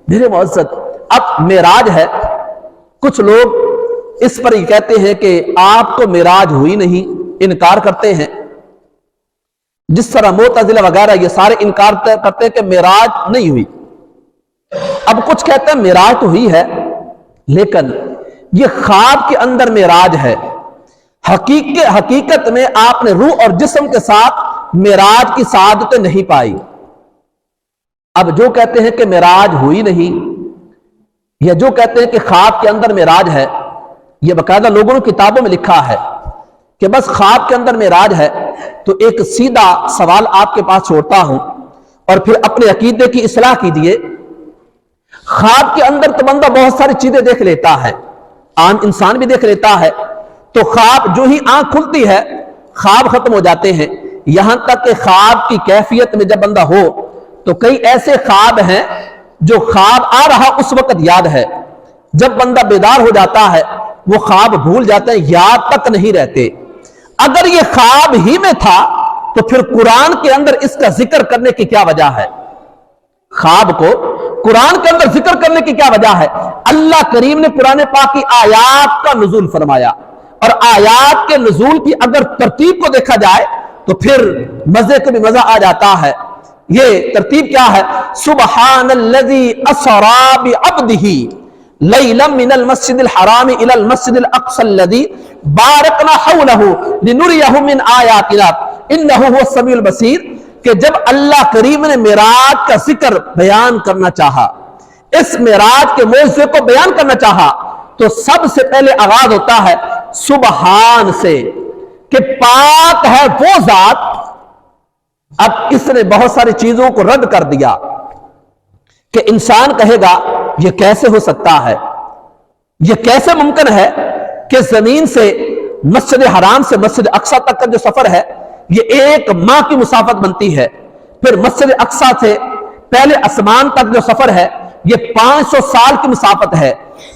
میرے معزز، اب معراج ہے، کچھ لوگ اس پر یہ کہتے ہیں کہ آپ کو معراج ہوئی نہیں، انکار کرتے ہیں، جس طرح معتزلہ وغیرہ یہ سارے انکار کرتے ہیں کہ معراج نہیں ہوئی۔ اب کچھ کہتے ہیں معراج تو ہوئی ہے، لیکن یہ خواب کے اندر معراج ہے، حقیقت میں آپ نے روح اور جسم کے ساتھ معراج کی سعادت نہیں پائی۔ اب جو کہتے ہیں کہ معراج ہوئی نہیں، یا جو کہتے ہیں کہ خواب کے اندر معراج ہے، یہ باقاعدہ لوگوں نے کتابوں میں لکھا ہے کہ بس خواب کے اندر معراج ہے، تو ایک سیدھا سوال آپ کے پاس چھوڑتا ہوں اور پھر اپنے عقیدے کی اصلاح کیجئے۔ خواب کے اندر تو بندہ بہت ساری چیزیں دیکھ لیتا ہے، عام انسان بھی دیکھ لیتا ہے، تو خواب جو ہی آنکھ کھلتی ہے خواب ختم ہو جاتے ہیں، یہاں تک کہ خواب کی کیفیت میں جب بندہ ہو تو کئی ایسے خواب ہیں جو خواب آ رہا اس وقت یاد ہے، جب بندہ بیدار ہو جاتا ہے وہ خواب بھول جاتے ہیں، یاد تک نہیں رہتے۔ اگر یہ خواب ہی میں تھا تو پھر قرآن کے اندر اس کا ذکر کرنے کی کیا وجہ ہے؟ خواب کو قرآن کے اندر ذکر کرنے کی کیا وجہ ہے؟ اللہ کریم نے قرآن پاک کی آیات کا نزول فرمایا، اور آیات کے نزول کی اگر ترتیب کو دیکھا جائے تو پھر مزے کو بھی مزہ آ جاتا ہے۔ یہ ترتیب کیا ہے؟ سبحان الذی اسری بعبدہ لیلا من المسجد الحرام الى المسجد الاقصى الذي بارکنا حولہ لنریہ من آیاتنا انہ هو السمیع البصیر، کہ جب اللہ کریم نے معراج کا ذکر بیان کرنا چاہا، اس معراج کے موضوع کو بیان کرنا چاہا، تو سب سے پہلے آغاز ہوتا ہے سبحان سے، کہ پاک ہے وہ ذات۔ اب اس نے بہت ساری چیزوں کو رد کر دیا کہ انسان کہے گا یہ کیسے ہو سکتا ہے، یہ کیسے ممکن ہے کہ زمین سے مسجد حرام سے مسجد اقصی تک کا جو سفر ہے یہ ایک ماہ کی مسافت بنتی ہے، پھر مسجد اقصی سے پہلے اسمان تک جو سفر ہے یہ 500 سال کی مسافت ہے،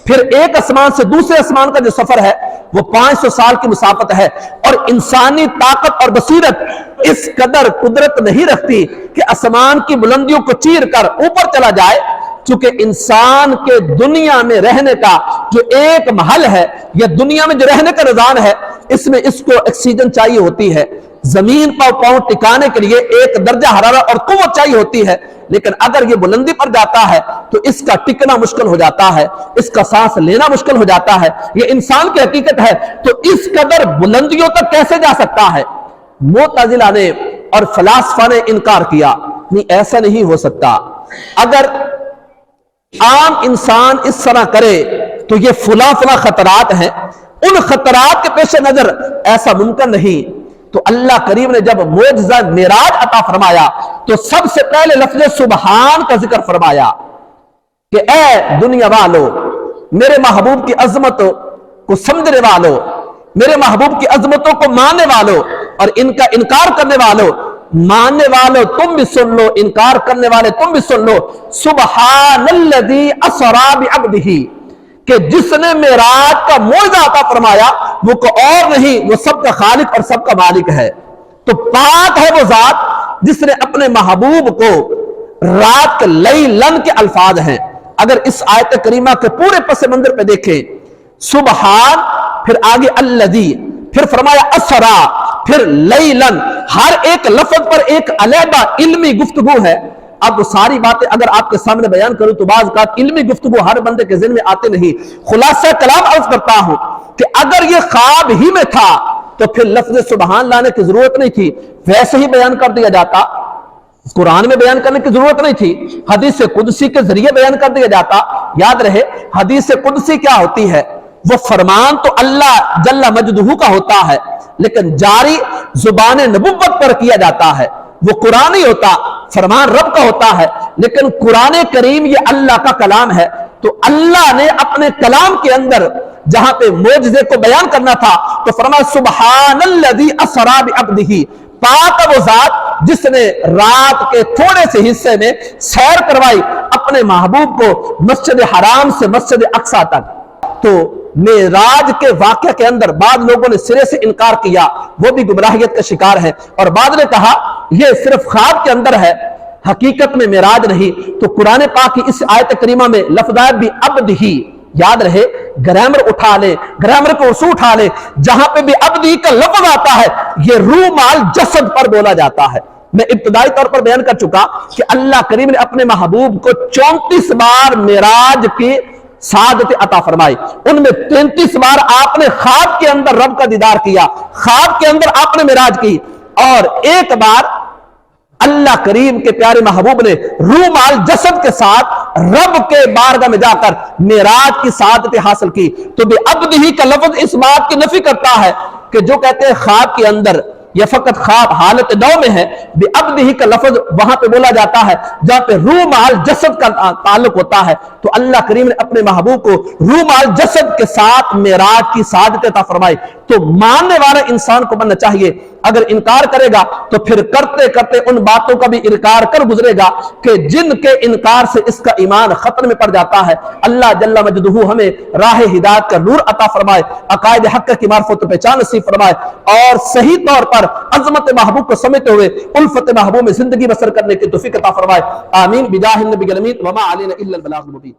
پھر ایک اسمان سے دوسرے اسمان کا جو سفر ہے وہ 500 سال کی مسافت ہے، اور انسانی طاقت اور بصیرت اس قدر قدرت نہیں رکھتی کہ اسمان کی بلندیوں کو چیر کر اوپر چلا جائے، چونکہ انسان کے دنیا میں رہنے کا جو ایک محل ہے یا دنیا میں جو رہنے کا نظام ہے، اس میں اس کو آکسیجن چاہیے ہوتی ہے، زمین پر پاؤں ٹکانے کے لیے ایک درجہ حرارت اور قوت چاہیے ہوتی ہے، لیکن اگر یہ بلندی پر جاتا ہے تو اس کا ٹکنا مشکل ہو جاتا ہے، اس کا سانس لینا مشکل ہو جاتا ہے۔ یہ انسان کی حقیقت ہے، تو اس قدر بلندیوں تک کیسے جا سکتا ہے؟ معتزلہ نے اور فلاسفہ نے انکار کیا، نہیں ایسا نہیں ہو سکتا۔ اگر عام انسان اس طرح کرے تو یہ فلاں خطرات ہیں، ان خطرات کے پیش نظر ایسا ممکن نہیں۔ تو اللہ کریم نے جب معجزہ معراج عطا فرمایا تو سب سے پہلے لفظ سبحان کا ذکر فرمایا کہ اے دنیا والو، میرے محبوب کی عظمت کو سمجھنے والو، میرے محبوب کی عظمتوں کو ماننے والو اور ان کا انکار کرنے والو، ماننے والو تم بھی سن لو، انکار کرنے والے تم بھی سن لو، سبحان الذی اسری بعبدہ، کہ جس نے معراج کا معجزہ عطا فرمایا وہ کو اور نہیں، وہ سب کا خالق اور سب کا مالک ہے۔ تو پاک ہے وہ ذات جس نے اپنے محبوب کو، رات کے لیلن کے الفاظ ہیں، اگر اس آیت کریمہ کے پورے پس منظر پہ دیکھیں، سبحان، پھر آگے الذی، پھر فرمایا اسرا، پھر لیلن، ہر ایک لفظ پر ایک علیحدہ علمی گفتگو ہے۔ اب وہ ساری باتیں اگر آپ کے سامنے بیان کروں تو بعض اوقات علمی گفتگو ہر بندے کے ذہن میں آتے نہیں۔ خلاصہ کلام عرض کرتا ہوں کہ اگر یہ خواب ہی میں تھا تو پھر لفظ سبحان لانے کی ضرورت نہیں تھی، ویسے ہی بیان کر دیا جاتا، قرآن میں بیان کرنے کی ضرورت نہیں تھی، حدیث قدسی کے ذریعے بیان کر دیا جاتا۔ یاد رہے حدیث قدسی کیا ہوتی ہے؟ وہ فرمان تو اللہ جل مجدہ کا ہوتا ہے، لیکن جاری زبان نبوت پر کیا جاتا ہے، وہ قرآن ہی ہوتا، فرمان رب کا ہوتا ہے، لیکن قرآن کریم یہ اللہ کا کلام ہے۔ تو اللہ نے اپنے کلام کے اندر جہاں پہ معجزے کو بیان کرنا تھا تو فرمایا سبحان الذی اسری بعبدہ، پاک وہ ذات جس نے رات کے تھوڑے سے حصے میں سیر کروائی اپنے محبوب کو مسجد حرام سے مسجد اقصی تک۔ تو معراج کے واقعہ کے اندر بعض لوگوں نے سرے سے انکار کیا، وہ بھی گمراہیت کا شکار ہے، اور بعض نے کہا یہ صرف خواب کے اندر ہے۔ حقیقت میں معراج نہیں۔ تو قرآن پاک کی اس آیت کریمہ میں لفظ آیا بھی عبدہ، یاد رہے گرامر اٹھا لے، گرامر کو اصول اٹھا لے، جہاں پہ بھی عبدہ کا لفظ آتا ہے یہ روح مال جسد پر بولا جاتا ہے۔ میں ابتدائی طور پر بیان کر چکا کہ اللہ کریم نے اپنے محبوب کو 34 بار معراج کی سعادت عطا فرمائی، ان میں 33 بار آپ نے خواب کے اندر رب کا دیدار کیا، خواب کے اندر آپ نے معراج کی، اور ایک بار اللہ کریم کے پیارے محبوب نے روح مال جسد کے ساتھ رب کے بارگاہ میں جا کر معراج کی سعادت حاصل کی۔ تو بے عبدہ کا لفظ اس بات کی نفی کرتا ہے کہ جو کہتے ہیں خواب کے اندر یا فقط خواب حالت نو میں ہے، بے عبدہ کا لفظ وہاں پہ بولا جاتا ہے جہاں پہ روح مال جسد کا تعلق ہوتا ہے۔ تو اللہ کریم نے اپنے محبوب کو روح مال جسد کے ساتھ معراج کی سعادت عطا فرمائی۔ تو ماننے والا انسان کو بننا چاہیے، اگر انکار کرے گا تو پھر کرتے کرتے ان باتوں کا بھی انکار کر گزرے گا کہ جن کے انکار سے اس کا ایمان خطر میں پڑ جاتا ہے۔ اللہ جل مجدہ ہمیں راہ ہدایت کا نور عطا فرمائے، عقائد حق کی معرفت و پہچان نصیب فرمائے، اور صحیح طور پر عظمت محبوب کو سمجھتے ہوئے الفت محبوب میں زندگی بسر کرنے کی توفیق عطا فرمائے۔ آمین بجاہ النبی الامین وما علینا الا البلاغ المبین۔